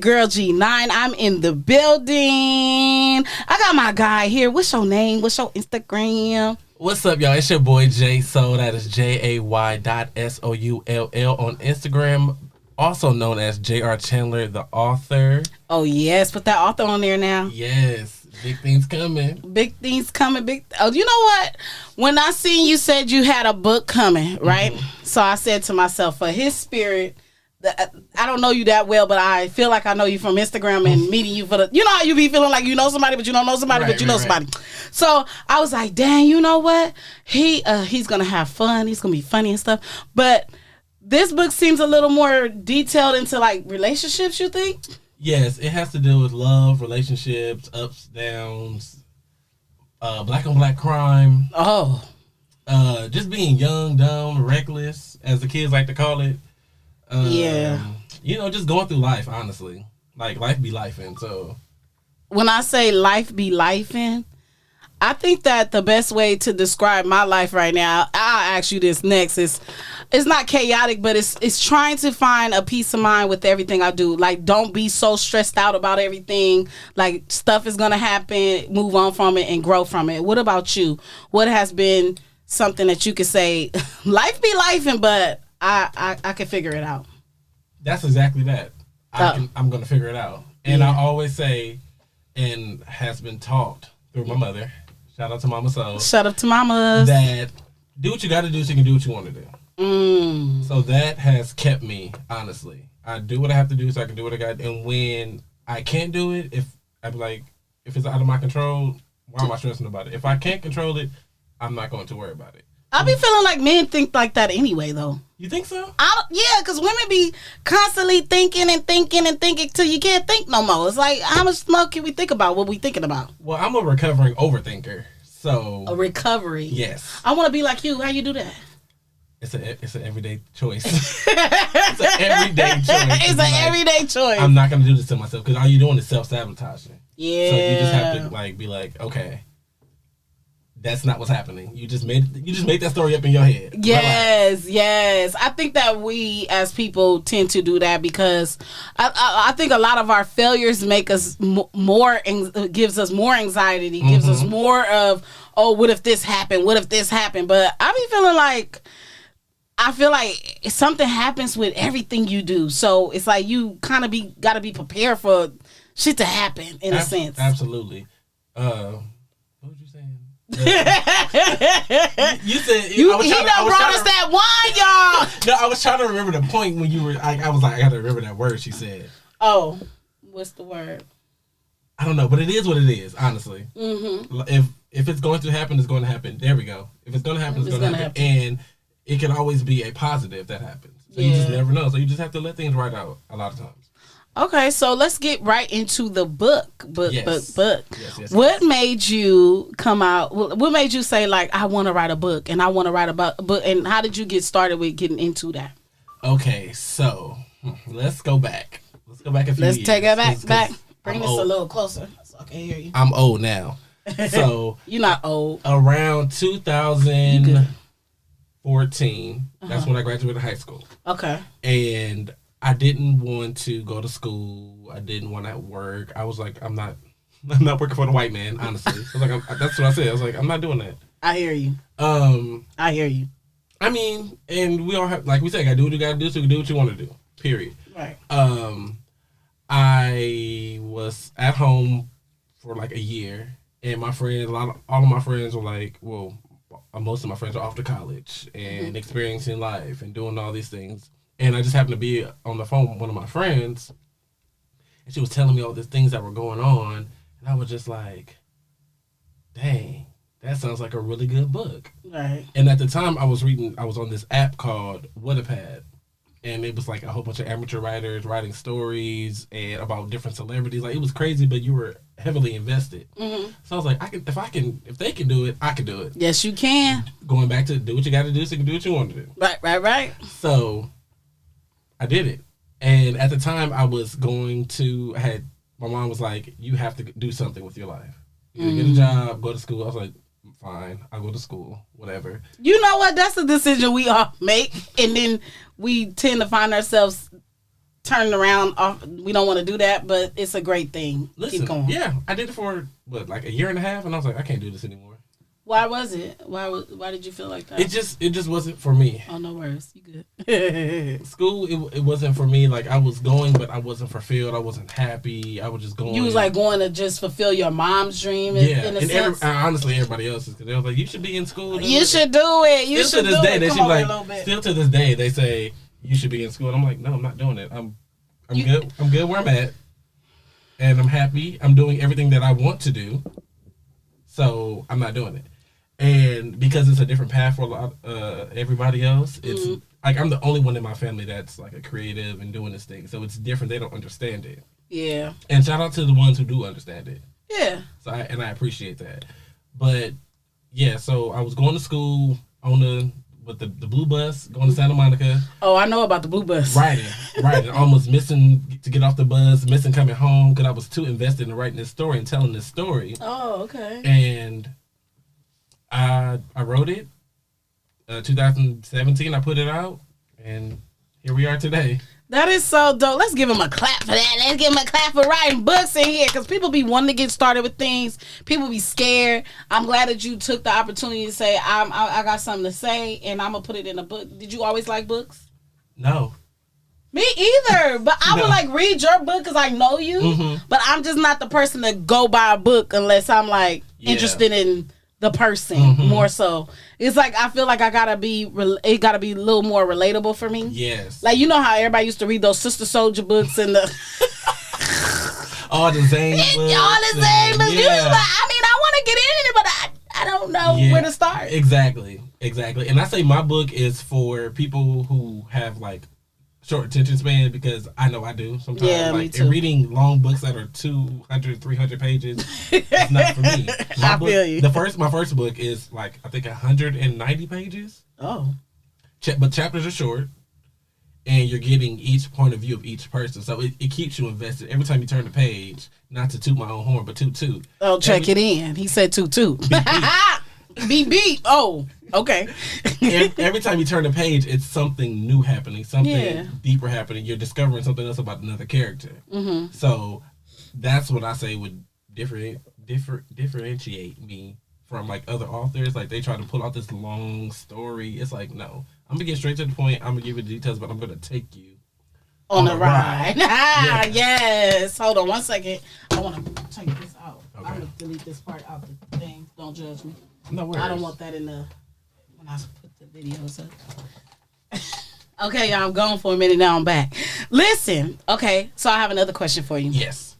girl G9. I'm in the building. I got my guy here. What's your name? What's your Instagram? What's up, y'all? It's your boy Jay Soul. That is JAY.SOULL on Instagram, also known as JR Chandler, the author. Oh yes, put that author on there now. Yes, big things coming. Big things coming. Oh, you know what? When I seen you said you had a book coming, right? Mm-hmm. So I said to myself, for his spirit. I don't know you that well, but I feel like I know you from Instagram and meeting you for the. You know how you be feeling like you know somebody, but you don't know somebody, but you know somebody. So I was like, dang, you know what? He's gonna have fun. He's gonna be funny and stuff. But this book seems a little more detailed into like relationships. You think? Yes, it has to deal with love, relationships, ups, downs, black on black crime. Oh, just being young, dumb, reckless, as the kids like to call it. Yeah. You know, just going through life, honestly. Like, life be lifing, so. When I say life be lifing, I think that the best way to describe my life right now, I'll ask you this next, it's not chaotic, but it's trying to find a peace of mind with everything I do. Like, don't be so stressed out about everything. Like, stuff is going to happen, move on from it, and grow from it. What about you? What has been something that you could say, life be lifing, but I can figure it out. That's exactly that. I'm going to figure it out. And yeah. I always say, and has been taught through my mother, shout out to Mama Soul. Shout out to mamas. That do what you got to do so you can do what you want to do. So that has kept me, honestly. I do what I have to do so I can do what I got. And when I can't do it, if it's out of my control, why am I stressing about it? If I can't control it, I'm not going to worry about it. I be feeling like men think like that anyway, though. You think so? Yeah, because women be constantly thinking till you can't think no more. It's like, how much more can we think about what we thinking about? Well, I'm a recovering overthinker, so... A recovery? Yes. I want to be like you. How you do that? It's an everyday choice. It's an everyday choice. It's an everyday choice. I'm not going to do this to myself, because all you're doing is self-sabotaging. Yeah. So you just have to be like, okay... That's not what's happening. You just made that story up in your head. Yes. I think that we as people tend to do that because I think a lot of our failures make us gives us more anxiety, gives us more of, oh, what if this happened? What if this happened? But I feel like something happens with everything you do. So it's like you kind of got to be prepared for shit to happen in a sense. Absolutely. What was you saying? You said he done brought us that wine, y'all. No, I was trying to remember the point when you were. I was like, I gotta remember that word she said. Oh, what's the word? I don't know, but it is what it is. Honestly, if it's going to happen, it's going to happen. There we go. If it's going to happen, it's going to happen, and it can always be a positive that happens. So you just never know. So you just have to let things ride out a lot of times. Okay, so let's get right into the book. Yes. What made you come out? What made you say, like, I want to write a book, and I want to write a book, and how did you get started with getting into that? Okay, so let's go back. Let's go back a few years. Let's take it back. Bring this a little closer so I can hear you. I'm old now. So you're not old. Around 2014, that's when I graduated high school. Okay. And I didn't want to go to school. I didn't want to work. I was like, I'm not working for the white man, honestly. I was like, that's what I said. I was like, I'm not doing that. I hear you. I hear you. I mean, and we all have, like we said, gotta do what you gotta do so you can do what you want to do. Period. Right. I was at home for like a year, and my friends, all of my friends were like, well, most of my friends are off to college and experiencing life and doing all these things. And I just happened to be on the phone with one of my friends, and she was telling me all these things that were going on, and I was just like, dang, that sounds like a really good book. Right. And at the time, I was on this app called Wattpad, and it was like a whole bunch of amateur writers writing stories and about different celebrities. Like, it was crazy, but you were heavily invested. So I was like, if they can do it, I can do it. Yes, you can. Going back to do what you got to do so you can do what you want to do. Right. So I did it. And at the time, my mom was like, you have to do something with your life. Either get a job, go to school. I was like, fine, I'll go to school, whatever. You know what? That's a decision we all make. And then we tend to find ourselves turning around off. We don't want to do that, but it's a great thing. Listen, Keep going. yeah, I did it for like a year and a half, and I was like, I can't do this anymore. Why was it? Why did you feel like that? It just wasn't for me. Oh, no worries. You good. School, it wasn't for me. Like, I was going, but I wasn't fulfilled. I wasn't happy. I was just going. You was like going to just fulfill your mom's dream in a and sense? honestly, everybody else's, because they was like, you should be in school. You should do it. You should do it. Come on a little bit. Still to this day, they say, you should be in school. And I'm like, no, I'm not doing it. I'm good. I'm good where I'm at. And I'm happy. I'm doing everything that I want to do. So, I'm not doing it. And because it's a different path for a lot everybody else, it's like I'm the only one in my family that's like a creative and doing this thing. So it's different. They don't understand it. Yeah. And shout out to the ones who do understand it. Yeah. So I appreciate that. But yeah, so I was going to school on the blue bus, going to Santa Monica. Oh, I know about the blue bus. Riding, almost missing to get off the bus, missing coming home because I was too invested in writing this story and telling this story. Oh, okay. And I wrote it. 2017, I put it out, and here we are today. That is so dope. Let's give him a clap for that. Let's give him a clap for writing books in here, because people be wanting to get started with things. People be scared. I'm glad that you took the opportunity to say, I got something to say, and I'm going to put it in a book. Did you always like books? No. Me either, but I would like read your book because I know you, but I'm just not the person to go buy a book unless I'm like interested in the person more so. It's like I feel like it gotta be a little more relatable for me. Yes. Like, you know how everybody used to read those Sister Soldier books and the all the Zane books. All the Zane books. Yeah. I mean, I want to get in it, but I don't know where to start. Exactly. And I say my book is for people who have like short attention span, because I know I do sometimes. Yeah, like, me too. And reading long books that are 200, 300 pages is not for me. I feel you. My first book is like, I think 190 pages. Oh. But chapters are short, and you're getting each point of view of each person. So it keeps you invested. Every time you turn the page, not to toot my own horn, but toot. Oh, check it in. He said toot. Beep. Oh, okay. Every time you turn the page, it's something new happening, something deeper happening. You're discovering something else about another character. So that's what I say would differentiate me from like other authors. Like, they try to pull out this long story. It's like, no, I'm gonna get straight to the point. I'm gonna give you the details, but I'm gonna take you on a ride. Yes. Hold on 1 second. I want to take this out. Okay. I'm gonna delete this part out the thing. Don't judge me. No worries. I don't want that in when I put the videos up. Okay, y'all, I'm gone for a minute. Now I'm back. Listen. Okay, so I have another question for you. Yes.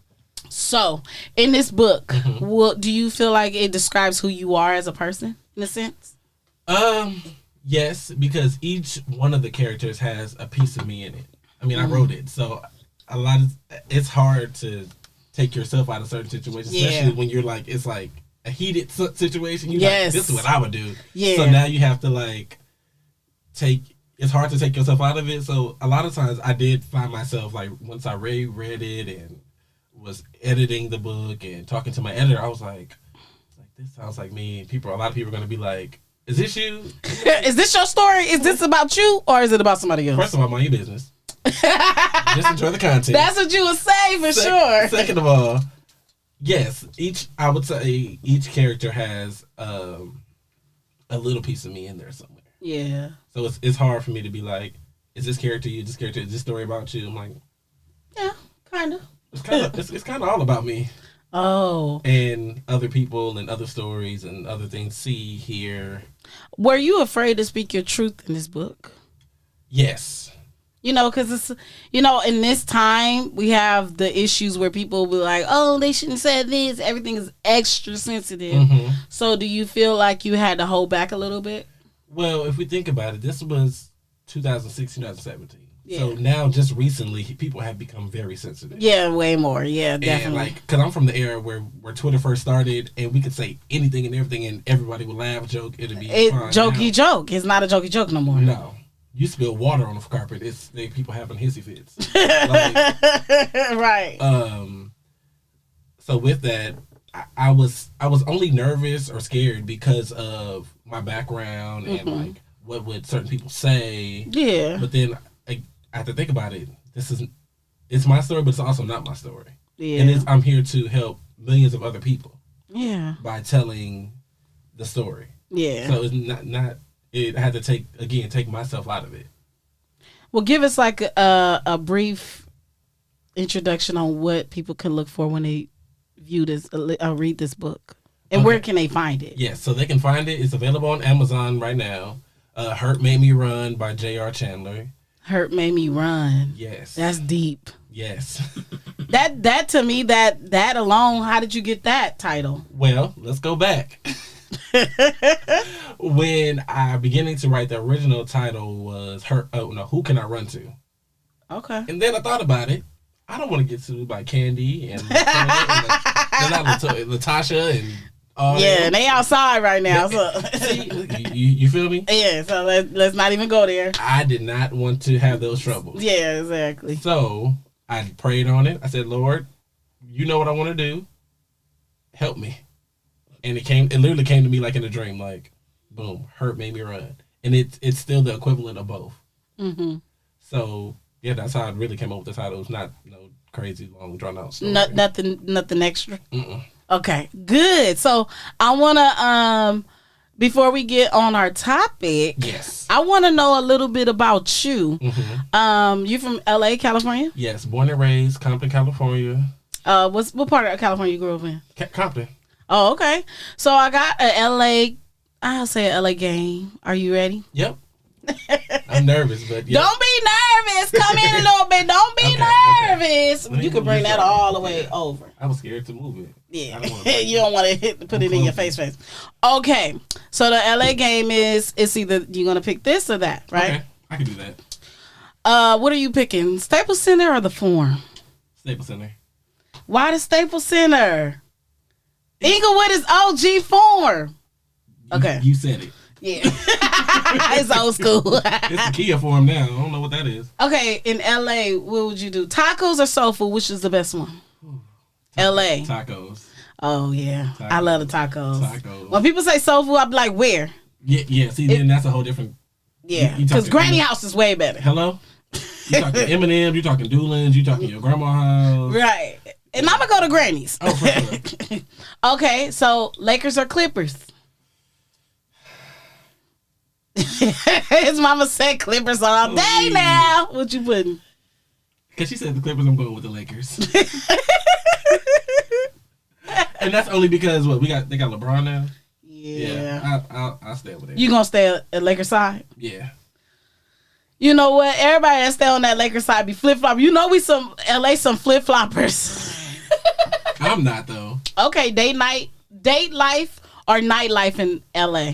So, in this book, do you feel like it describes who you are as a person, in a sense? Yes, because each one of the characters has a piece of me in it. I mean, I wrote it, so it's hard to take yourself out of certain situations, especially when you're like, it's like a heated situation. You're like, this is what I would do. Yeah. So now you have to like it's hard to take yourself out of it. So a lot of times I did find myself like, once I read it and was editing the book and talking to my editor, I was like, this sounds like me. A lot of people are going to be like, is this you? Is this your story? Is this about you, or is it about somebody else? First of all, mind your business. Just enjoy the content. That's what you would say for sure. Second of all, yes, I would say each character has a little piece of me in there somewhere. Yeah. So it's hard for me to be like, is this character you? Is this story about you? I'm like, yeah, kind of. It's kind of all about me. Oh. And other people and other stories and other things, see, hear. Were you afraid to speak your truth in this book? Yes. Because it's, in this time, we have the issues where people will be like, oh, they shouldn't say this. Everything is extra sensitive. So do you feel like you had to hold back a little bit? Well, if we think about it, this was 2016, 2017. Yeah. So now, just recently, people have become very sensitive. Yeah, way more. Yeah, definitely. And because I'm from the era where Twitter first started, and we could say anything and everything, and everybody would laugh, joke, it'd be fine. Joke. It's not a jokey joke no more. No. You spill water on the carpet, people having hissy fits. Right. So with that, I was only nervous or scared because of my background and like what would certain people say. Yeah. But then I have to think about it. it's my story, but it's also not my story. Yeah. And I'm here to help millions of other people. Yeah. By telling the story. Yeah. So it's not. It had to take myself out of it. Well, give us like a brief introduction on what people can look for when they view this, read this book, and where can they find it? Yes, so they can find it. It's available on Amazon right now. Hurt Made Me Run by J.R. Chandler. Hurt Made Me Run. Yes. That's deep. Yes. that to me, that alone, how did you get that title? Well, let's go back. When I beginning to write, the original title was Who Can I Run To? Okay. And then I thought about it. I don't want to get sued by Candy and Latasha and all yeah, that. they outside right now. So. See, you feel me? Yeah, so let's not even go there. I did not want to have those troubles. Yeah, exactly. So I prayed on it. I said, Lord, you know what I want to do. Help me. And it literally came to me like in a dream, like, boom, Hurt Made Me Run. And it's still the equivalent of both. Mm-hmm. So, yeah, that's how it really came up with the title. It's not crazy, long, drawn-out story. Nothing extra? Mm-mm. Okay, good. So, I want to, before we get on our topic, yes, I want to know a little bit about you. Mm-hmm. You from L.A., California? Yes, born and raised, Compton, California. What part of California you grew up in? Compton. Oh, okay. So I got I'll say an LA game. Are you ready? Yep. I'm nervous, but yeah. Don't be nervous. Come in a little bit. Don't be nervous. Okay. You can bring that all the way over. I was scared to move it. Yeah. You don't want to put it in your face. Okay. So the LA game it's either you're going to pick this or that, right? Okay. I can do that. What are you picking? Staples Center or the Forum? Staples Center. Why the Staples Center? Inglewood is OG Forum. Okay. You said it. Yeah. It's old school. It's the Kia Forum now. I don't know what that is. Okay, in LA, what would you do? Tacos or soul food? Which is the best one? LA. Tacos. Oh, yeah. Tacos. I love the tacos. Tacos. When people say soul food, I be like, where? Yeah. See, then that's a whole different. Yeah. Because Granny House is way better. Hello? You talking M&M, you talking Doolin's, you talking your grandma's house. Right. And I'm going to go to Granny's. Oh, for sure. Okay, so Lakers or Clippers? His mama said Clippers all day now. What you putting? Because she said the Clippers, I'm going with the Lakers. And that's only because, they got LeBron now? Yeah. I'll stay with it. You going to stay at Lakers side? Yeah. You know what? Everybody that stay on that Lakers side be flip-flop. You know we some flip-floppers. I'm not, though. Okay, date life or nightlife in LA?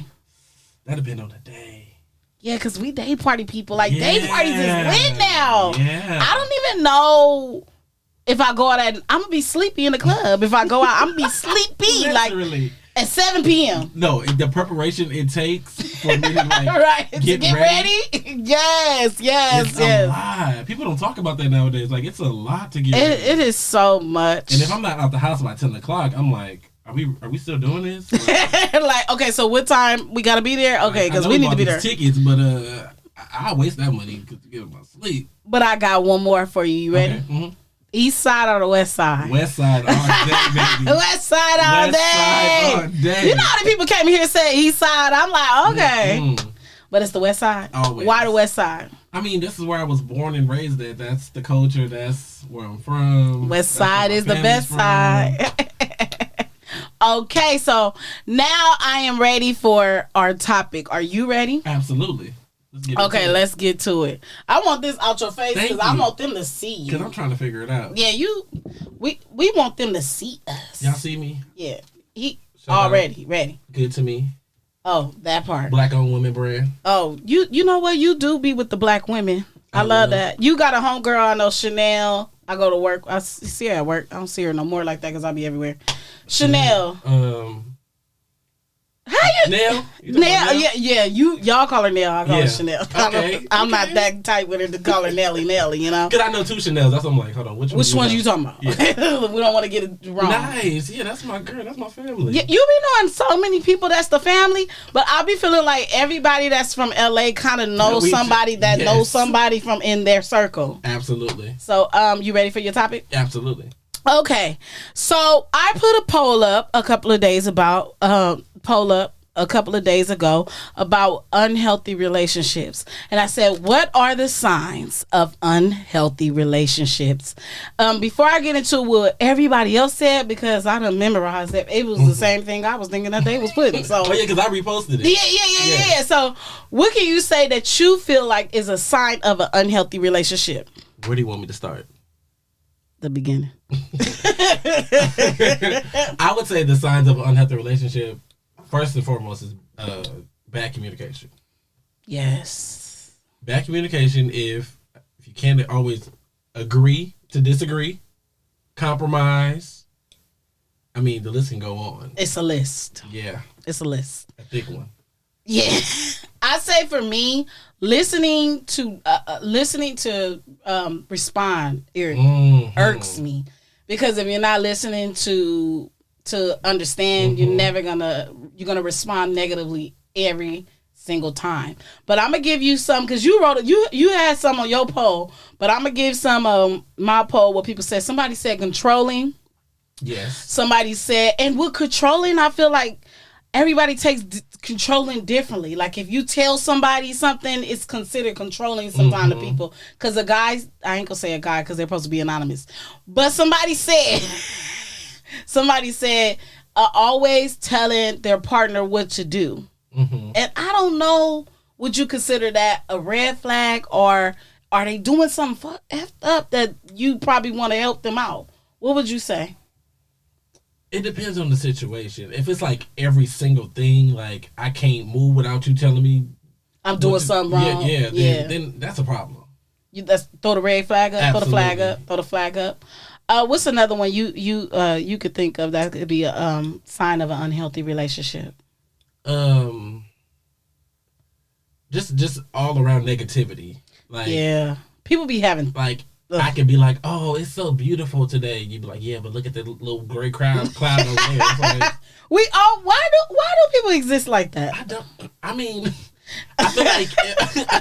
That'd depend on the day. Yeah, because we day party people. Like, day parties is lit now. Yeah. I don't even know if I go out I'm going to be sleepy in the club. If I go out, I'm going to be sleepy. Like, at 7 p.m. No, the preparation it takes for me to right. Get ready. Yes. It's a lot. People don't talk about that nowadays. Like, it's a lot to get ready. It is so much. And if I'm not out the house by 10 o'clock, I'm like, are we still doing this? Like, okay, so what time we got to be there? Okay, because we need to be there. Tickets, but I'll waste that money to get my sleep. But I got one more for you. You ready? Okay. Mm-hmm. East side or the west side? West side all day, baby. West side all day. You know how many people came here and said east side? I'm like, okay. Mm-hmm. But it's the west side? Always. Why the west side? I mean, this is where I was born and raised at. That's the culture. That's where I'm from. West side is the best side. Okay, so now I am ready for our topic. Are you ready? Absolutely. Let's get to it. I want this out your face because I want them to see you. Because I'm trying to figure it out. Yeah, we want them to see us. Y'all see me? Yeah. Ready. Good to me. Oh, that part. Black owned women brand. Oh, you know what? You do be with the black women. I love that. You got a homegirl, I know, Chanel. I go to work. I see her at work. I don't see her no more like that because I be everywhere. Chanel. Nell? Nell, yeah. Y'all call her Nell. I call her Chanel. Okay. I'm not that tight with her to call her Nelly, you know. Because I know two Chanels. That's what I'm like, hold on, which one you talking about? Yeah. We don't want to get it wrong. Nice. Yeah, that's my girl. That's my family. You be knowing so many people that's the family, but I be feeling like everybody that's from LA kind of knows somebody that knows somebody from in their circle. Absolutely. So, you ready for your topic? Absolutely. Okay, so I put a poll up a couple of days ago about unhealthy relationships, and I said, what are the signs of unhealthy relationships? Before I get into what everybody else said, because I done memorized that it was the same thing I was thinking that they was putting. So because I reposted it. Yeah. So what can you say that you feel like is a sign of an unhealthy relationship? Where do you want me to start? The beginning. I would say the signs of an unhealthy relationship, first and foremost, is bad communication. Yes. Bad communication, if you can't always agree to disagree, compromise. I mean, the list can go on. It's a list. Yeah. It's a list. A thick one. Yeah. I say for me, listening to respond irks me, because if you're not listening to understand, you're gonna respond negatively every single time. But I'm gonna give you some, because you wrote it, you had some on your poll, but I'm gonna give some of my poll what people said. Somebody said controlling. Yes. Somebody said, and with controlling, I feel like everybody takes controlling differently. Like if you tell somebody something, it's considered controlling sometimes to people. Because a guy, I ain't gonna say a guy because they're supposed to be anonymous, but somebody said always telling their partner what to do. And I don't know, would you consider that a red flag, or are they doing something effed up that you probably want to help them out? What would you say? It depends on the situation. If it's like every single thing, like I can't move without you telling me I'm doing something wrong. Then that's a problem. Let's throw the red flag up. Absolutely. Throw the flag up. What's another one you could think of that could be a sign of an unhealthy relationship? Just all around negativity. Like people be having like. Ugh. I could be like, oh, it's so beautiful today. You'd be like, yeah, but look at the little gray cloud over there. It's like, why do people exist like that? I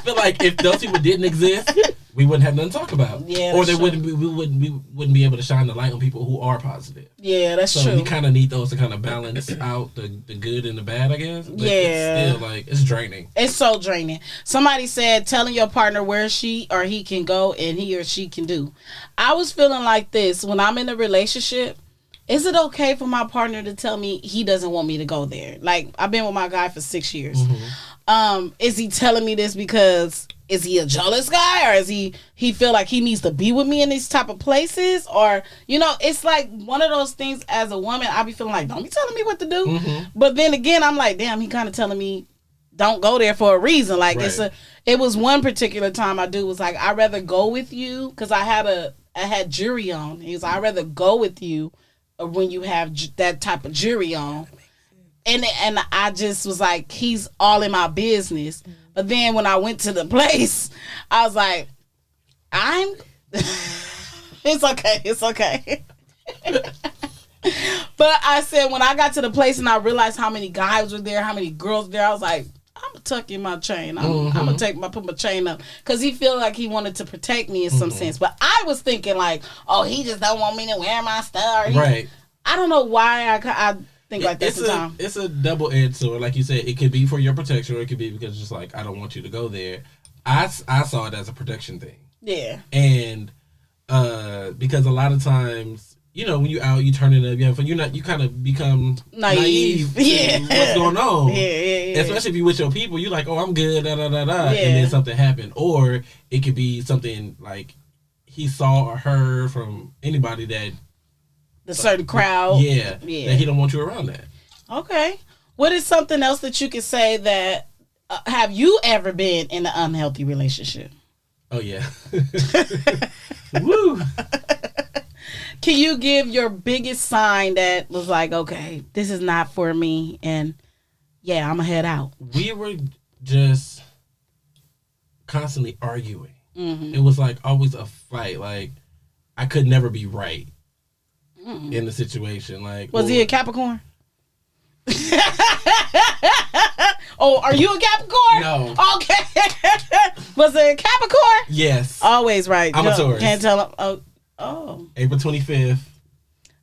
feel like if those people didn't exist, we wouldn't have nothing to talk about. Yeah, or we wouldn't be able to shine the light on people who are positive. Yeah, that's true. So we kind of need those to kind of balance out the good and the bad, I guess. But it's still like, it's draining. It's so draining. Somebody said telling your partner where she or he can go and he or she can do. I was feeling like this when I'm in a relationship. Is it okay for my partner to tell me he doesn't want me to go there? Like, I've been with my guy for 6 years. Is he telling me this because is he a jealous guy, or is he feel like he needs to be with me in these type of places? Or, it's like one of those things as a woman, I be feeling like, don't be telling me what to do. But then again, I'm like, damn, he kind of telling me don't go there for a reason. Like, right. It was one particular time my dude was like, I'd rather go with you, because I had jury on. He was like, I'd rather go with you when you have that type of jury on. And I just was like, he's all in my business. But then when I went to the place, I was like, it's okay. But I said, when I got to the place and I realized how many guys were there, how many girls were there, I was like, I'm gonna tuck in my chain. I'm gonna put my chain up, because he feel like he wanted to protect me in some sense. But I was thinking like, oh, he just don't want me to wear my stuff. Right. I don't know why I think like that sometimes. It's a double-edged sword. Like you said, it could be for your protection, or it could be because it's just like, I don't want you to go there. I saw it as a protection thing. Yeah. And because a lot of times, when you out, you turn it up, you kind of become naive to what's going on. Yeah. Especially if you with your people, you like, oh, I'm good, and then something happened. Or it could be something like he saw or heard from anybody that the certain crowd. Yeah. That he don't want you around that. Okay. What is something else that you could say that have you ever been in an unhealthy relationship? Oh yeah. Woo. Can you give your biggest sign that was like, okay, this is not for me, and yeah, I'ma head out. We were just constantly arguing. Mm-hmm. It was like always a fight. Like I could never be right in the situation. Like, Was he a Capricorn? Oh, are you a Capricorn? No. Okay. Was it a Capricorn? Yes. Always right. I'm a Taurus. Can't tell him. Oh. April 25th.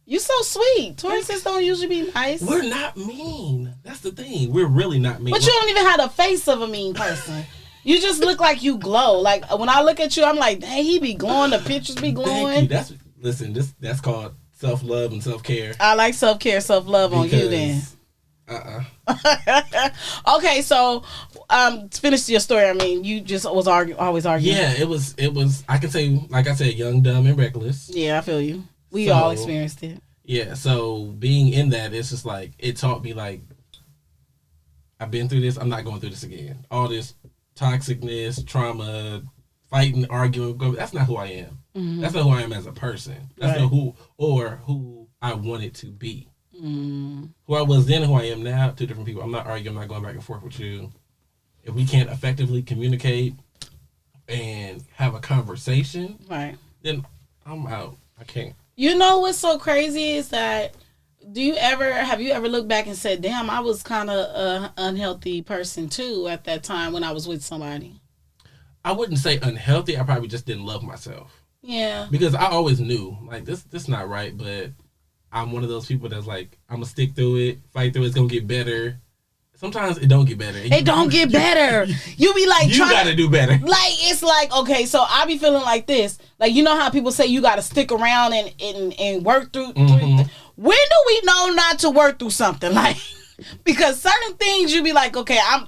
You so sweet. Tauruses don't usually be nice. We're not mean. That's the thing. We're really not mean. But you don't even have the face of a mean person. You just look like you glow. Like when I look at you, I'm like, dang, he be glowing. The pictures be glowing. Thank you. That's called self-love and self-care. I like self-care, self-love on you then. Okay, so finish your story. I mean, you just was always arguing. Yeah, it was. I can say, like I said, young, dumb, and reckless. Yeah, I feel you. We all experienced it. Yeah, so being in that, it's just like it taught me like I've been through this. I'm not going through this again. All this toxicness, trauma, fighting, arguing. That's not who I am. Mm-hmm. That's not who I am as a person. That's not who I wanted to be. Mm. Who I was then and who I am now, two different people. I'm not arguing. I'm not going back and forth with you. If we can't effectively communicate and have a conversation, right, then I'm out. I can't. You know what's so crazy is that have you ever looked back and said, damn, I was kind of an unhealthy person too at that time when I was with somebody? I wouldn't say unhealthy. I probably just didn't love myself. Yeah. Because I always knew, like, this not right, but I'm one of those people that's like, I'm going to stick through it, fight through it, it's going to get better. Sometimes it don't get better. It don't get better. You be like, you got to do better. Like, it's like, okay, so I be feeling like this. Like, you know how people say you got to stick around and work through. Mm-hmm. When do we know not to work through something? Like, because certain things you be like, okay, I'm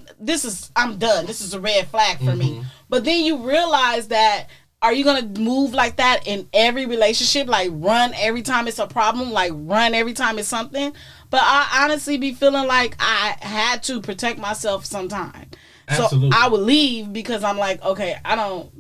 done. This is a red flag for me. But then you realize that, are you going to move like that in every relationship? Like, run every time it's a problem? Like, run every time it's something? But I honestly be feeling like I had to protect myself sometime. Absolutely. So I would leave because I'm like, okay,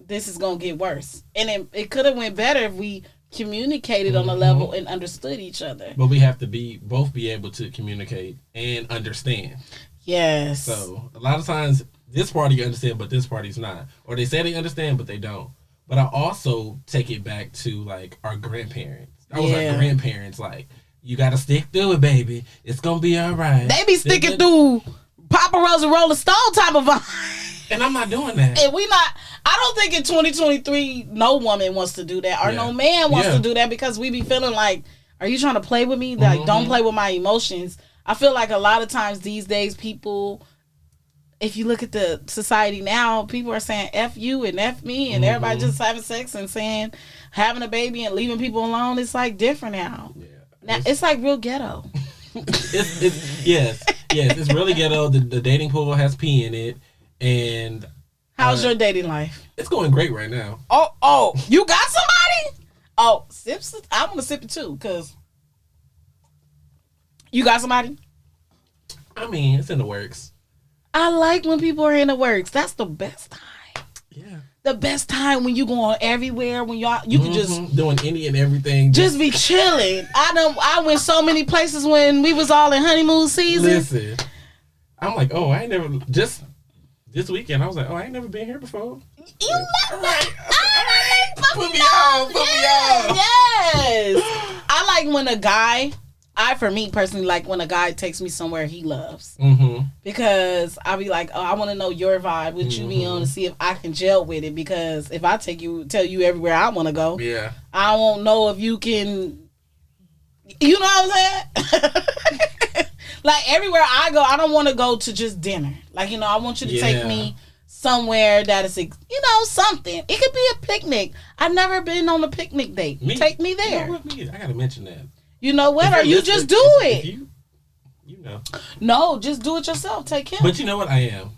this is going to get worse. And it could have went better if we communicated on a level and understood each other. But we have to both be able to communicate and understand. Yes. So a lot of times this party understand, but this party's not. Or they say they understand, but they don't. But I also take it back to like our grandparents. That was our grandparents. Like, you gotta stick through it, baby. It's gonna be all right. They be sticking through Papa Rose and Rolling Stone type of vibe. And I'm not doing that. And I don't think in 2023 no woman wants to do that or no man wants to do that because we be feeling like, are you trying to play with me? Like, don't play with my emotions. I feel like a lot of times these days people, if you look at the society now, people are saying F you and F me and everybody just having sex and saying having a baby and leaving people alone. It's like different now. Yeah. Now it's like real ghetto. Yes, it's really ghetto. The dating pool has pee in it. And how's your dating life? It's going great right now. Oh, you got somebody? Oh, sips. I'm gonna sip it too, cause you got somebody. I mean, it's in the works. I like when people are in the works. That's the best time. Yeah. The best time when you going everywhere, when you can just doing any and everything. Just be chilling. I went so many places when we was all in honeymoon season. Listen, I'm like, oh, I ain't never just this weekend. I was like, oh, I ain't never been here before. You love that. Put me on. Yes. I like when a guy. For me personally, like when a guy takes me somewhere he loves. Because I'll be like, oh, I want to know your vibe, what you be on, to see if I can gel with it. Because if I tell you everywhere I want to go, I won't know if you can, you know what I'm saying? Like everywhere I go, I don't want to go to just dinner. Like, you know, I want you to take me somewhere that is, something. It could be a picnic. I've never been on a picnic date. Take me there. I got to mention that. You know what? Or you just do it. You know. No, just do it yourself. Take him. But you know what? I am.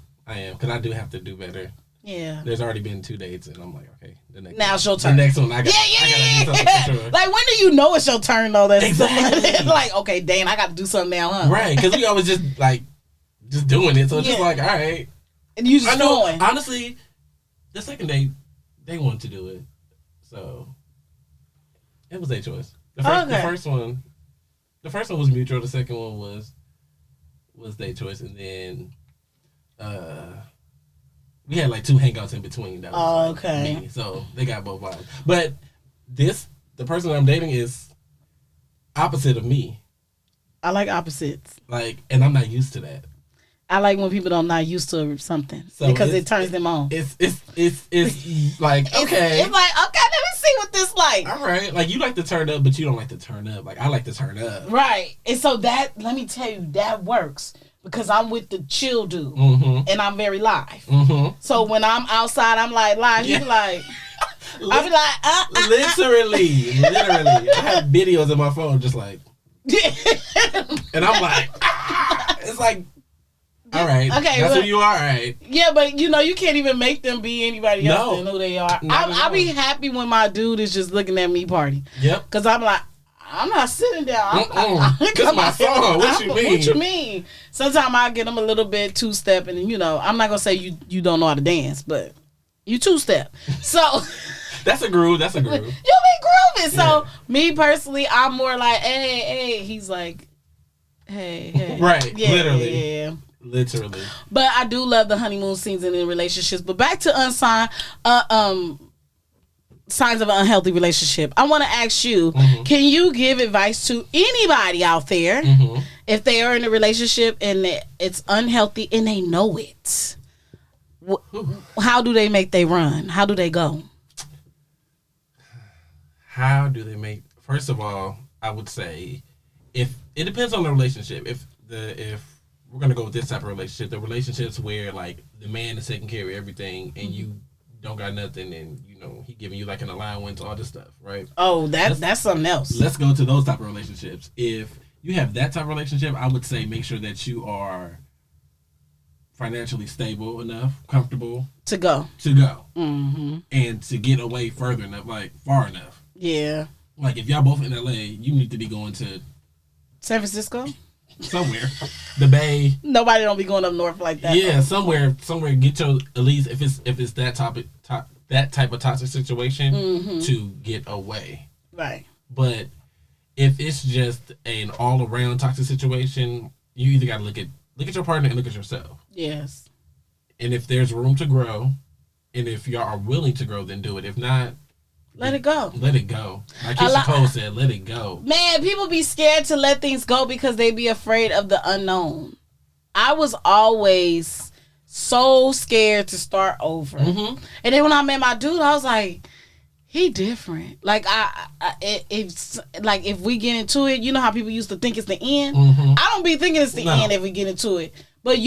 Because I do have to do better. Yeah. There's already been 2 dates, and I'm like, okay. Now it's your turn. The next one, I got to do something for sure. Like, when do you know it's your turn, though? That's exactly. Like, okay, Dane, I got to do something now, huh? Right, because we always just doing it. So it's just like, all right. And you just going. Honestly, the second date, they wanted to do it. So, it was their choice. The first one was mutual. The second one was their choice, and then we had like 2 hangouts in between. That was okay. Me. So they got both vibes. But the person I'm dating is opposite of me. I like opposites. Like, and I'm not used to that. I like when people are not used to something because it turns them on. It's like, okay. It's like, okay, let me see what this like. All right. Like, you like to turn up, but you don't like to turn up. Like, I like to turn up. Right. And so that, let me tell you, that works because I'm with the chill dude and I'm very live. So when I'm outside, I'm like live. He's like, I'll be like, Literally. I have videos on my phone just like, and I'm like, it's like, all right. Okay. That's who you are, all right. Yeah, but you can't even make them be anybody else than who they are. I'll be happy when my dude is just looking at me party. Yep. Because I'm like, I'm not sitting down. That's my song. What you mean? What you mean? Sometimes I get them a little bit two-stepping, and I'm not gonna say you don't know how to dance, but you two-step. So that's a groove. You be grooving. So me personally, I'm more like, hey. He's like, hey. Right. Yeah, literally. Yeah. Literally. But I do love the honeymoon season in relationships. But back to unsigned signs of an unhealthy relationship. I want to ask you, can you give advice to anybody out there if they are in a relationship and it's unhealthy and they know it? How do they make they run? How do they go? First of all, I would say if it depends on the relationship. If we're gonna go with this type of relationship, the relationships where like the man is taking care of everything and you don't got nothing, and he giving you like an allowance, all this stuff, right? Oh, that's something else. Let's go to those type of relationships. If you have that type of relationship, I would say make sure that you are financially stable enough, comfortable to go, and to get away further enough, like far enough. Yeah. Like if y'all both in LA, you need to be going to San Francisco. Somewhere, the Bay. Nobody don't be going up north like that. Yeah, somewhere. Get your at least if it's that type of toxic situation to get away. Right. But if it's just an all around toxic situation, you either got to look at your partner and look at yourself. Yes. And if there's room to grow, and if y'all are willing to grow, then do it. If not, let it go. Let it go. Like Keisha Cole said, let it go. Man, people be scared to let things go because they be afraid of the unknown. I was always so scared to start over. And then when I met my dude, I was like, he different. Like it's like if we get into it, you know how people used to think it's the end? I don't be thinking it's the end if we get into it. But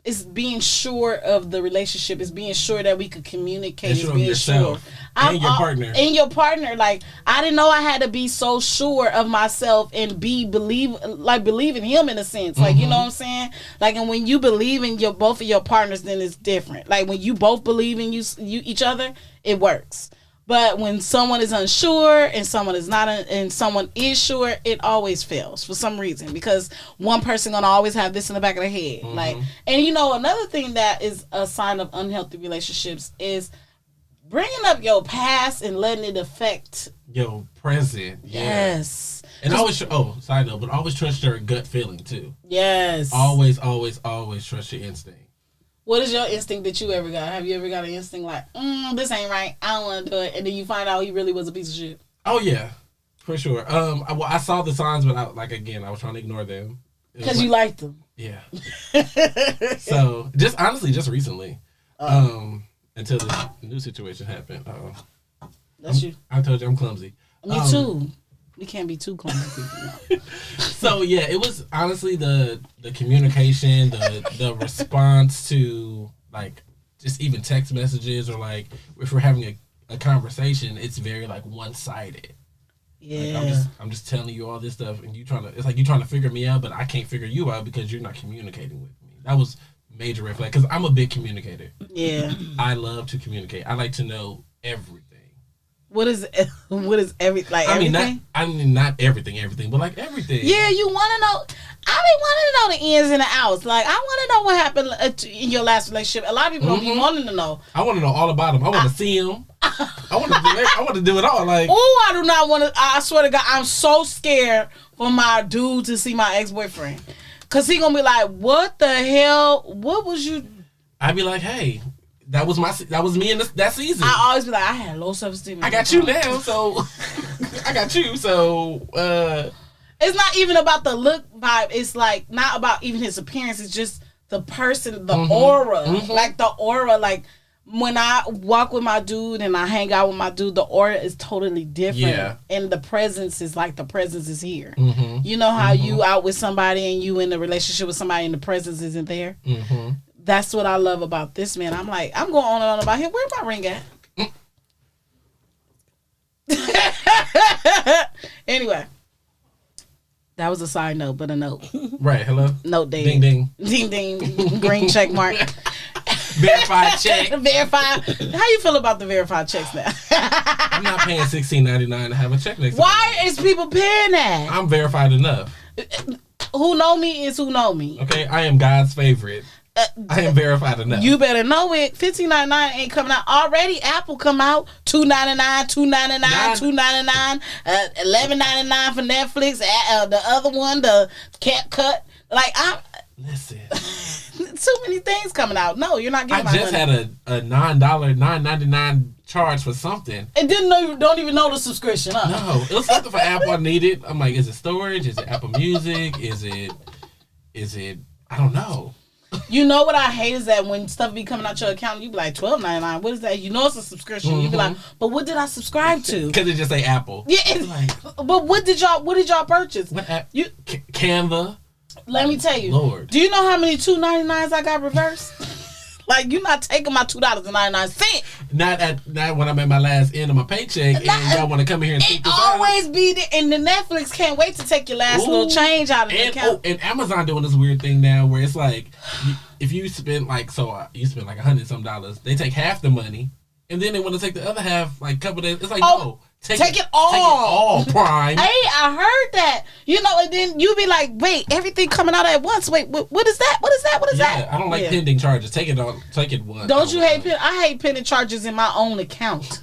it's being sure of the relationship. It's being sure that we could communicate. It's being sure. And your partner. And your partner. Like, I didn't know I had to be so sure of myself and believe in him in a sense. Like, you know what I'm saying? Like, and when you believe in both of your partners, then it's different. Like, when you both believe in each other, it works. But when someone is unsure and someone is not, and someone is sure, it always fails for some reason because one person gonna always have this in the back of their head. Like, and another thing that is a sign of unhealthy relationships is bringing up your past and letting it affect your present. Yes. And always, side note, but always trust your gut feeling too. Yes. Always trust your instinct. What is your instinct that you ever got? Have you ever got an instinct like, this ain't right, I don't want to do it, and then you find out he really was a piece of shit? Oh yeah, for sure. I saw the signs, but I was trying to ignore them because you liked them. Yeah. So just recently, until this new situation happened. That's you. I told you I'm clumsy. Me too. We can't be too clumsy. So yeah, it was honestly the communication, the response to like just even text messages or like if we're having a conversation, it's very like one sided. Yeah. Like, I'm just telling you all this stuff and you're trying to figure me out, but I can't figure you out because you're not communicating with me. That was major red flag because I'm a big communicator. Yeah. I love to communicate. I like to know everything. What is everything? Like everything? Not everything, but like everything. Yeah, you want to know. I be wanting to know the ins and the outs. Like I want to know what happened in your last relationship. A lot of people don't be wanting to know. I want to know all about him. I want to see him. I want to do it all. Like, oh, I do not want to. I swear to God, I'm so scared for my dude to see my ex-boyfriend. Cause he gonna be like, what the hell? What was you? I'd be like, hey, that was me in that season. I always be like, I had low self-esteem. I got you now, so I got you. So it's not even about the look vibe. It's like not about even his appearance. It's just the person, the aura, like the aura. Like when I walk with my dude and I hang out with my dude, the aura is totally different. Yeah. And the presence is like the presence is here. You know how you out with somebody and you in a relationship with somebody and the presence isn't there? That's what I love about this man. I'm like, I'm going on and on about him. Where my ring at? Anyway. That was a side note, but a note. Right, hello? Note date. Ding, ding. Ding, ding. Green check mark. Verified check. Verified. How you feel about the verified checks now? I'm not paying $16.99 to have a check next to me. Why is people paying that? I'm verified enough. Who know me is who know me. Okay, I am God's favorite. I am verified enough. You better know it. $15.99 ain't coming out already. Apple come out $2.99, $2.99, $2.99, $11.99 for Netflix. The other one, the CapCut. Like listen. Too many things coming out. No, you're not getting my money. I just had a $9.99 charge for something. And don't even know the subscription, huh? No, it was something for Apple I needed. I'm like, is it storage? Is it Apple Music? Is it? I don't know. You know what I hate is that when stuff be coming out your account, you be like $12.99. What is that? You know it's a subscription. You be like, but what did I subscribe to? Because it just say Apple. Yeah, but what did y'all purchase? What app? Canva. Let me tell you. Lord. Do you know how many $2.99s I got reversed? Like, you're not taking my $2.99. Not when I'm at my last end of my paycheck and y'all want to come in here and take this out. Always be there. And the Netflix can't wait to take your last little change out of the account. And Amazon doing this weird thing now where it's like, if you spend you spend like $100-some, they take half the money and then they want to take the other half like a couple days. It's like, no. Take it all. Take it all, Prime. Hey, I heard that. You know, and then you be like, wait, everything coming out at once. Wait, what is that? What is that? What is that? I don't like pending charges. Take it all. Take it once. Don't you hate I hate pending charges in my own account.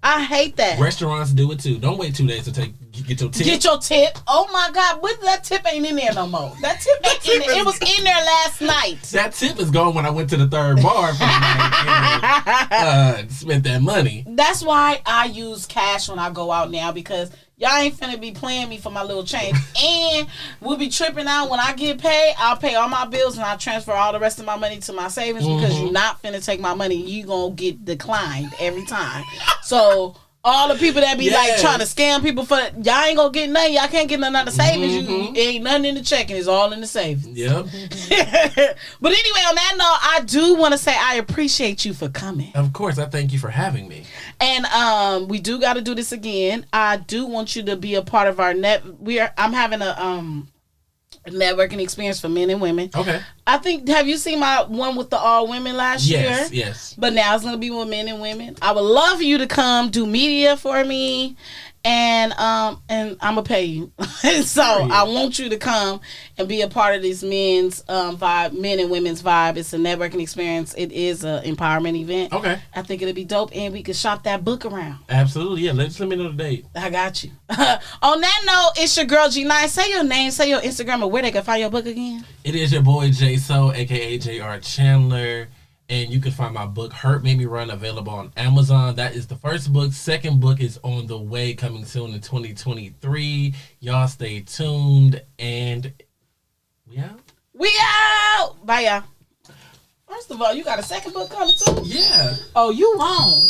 I hate that. Restaurants do it too. Don't wait 2 days to get your tip. Get your tip. Oh my God, that tip ain't in there no more. That tip ain't in there. It was in there last night. That tip is gone when I went to the third bar for the night and spent that money. That's why I use cash when I go out now, because y'all ain't finna be playing me for my little change. And we'll be tripping out when I get paid. I'll pay all my bills and I'll transfer all the rest of my money to my savings because you're not finna take my money. You gonna get declined every time. So all the people that be like trying to scam people for y'all ain't gonna get nothing. Y'all can't get nothing out of savings. You ain't nothing in the checking. It's all in the savings. Yep. But anyway, on that note, I do want to say I appreciate you for coming. Of course, I thank you for having me. And we do got to do this again. I do want you to be a part of our I'm having a networking experience for men and women. Okay. I think, have you seen my one with the all women last year? Yes. But now it's gonna be with men and women. I would love for you to come do media for me, and I'm gonna pay you. So I want you to come and be a part of this men's vibe, men and women's vibe. It's a networking experience. It is an empowerment event. Okay. I think it'll be dope, and we can shop that book around. Absolutely. Yeah. Let me know the date. I got you. On that note, it's your girl G9. Say your name, say your Instagram, or where they can find your book again. It is your boy J So, aka JR Chandler. And you can find my book, Hurt Made Me Run, available on Amazon. That is the first book. Second book is on the way, coming soon in 2023. Y'all stay tuned. And we out? We out! Bye, y'all. First of all, you got a second book coming too? Yeah. Oh, you on.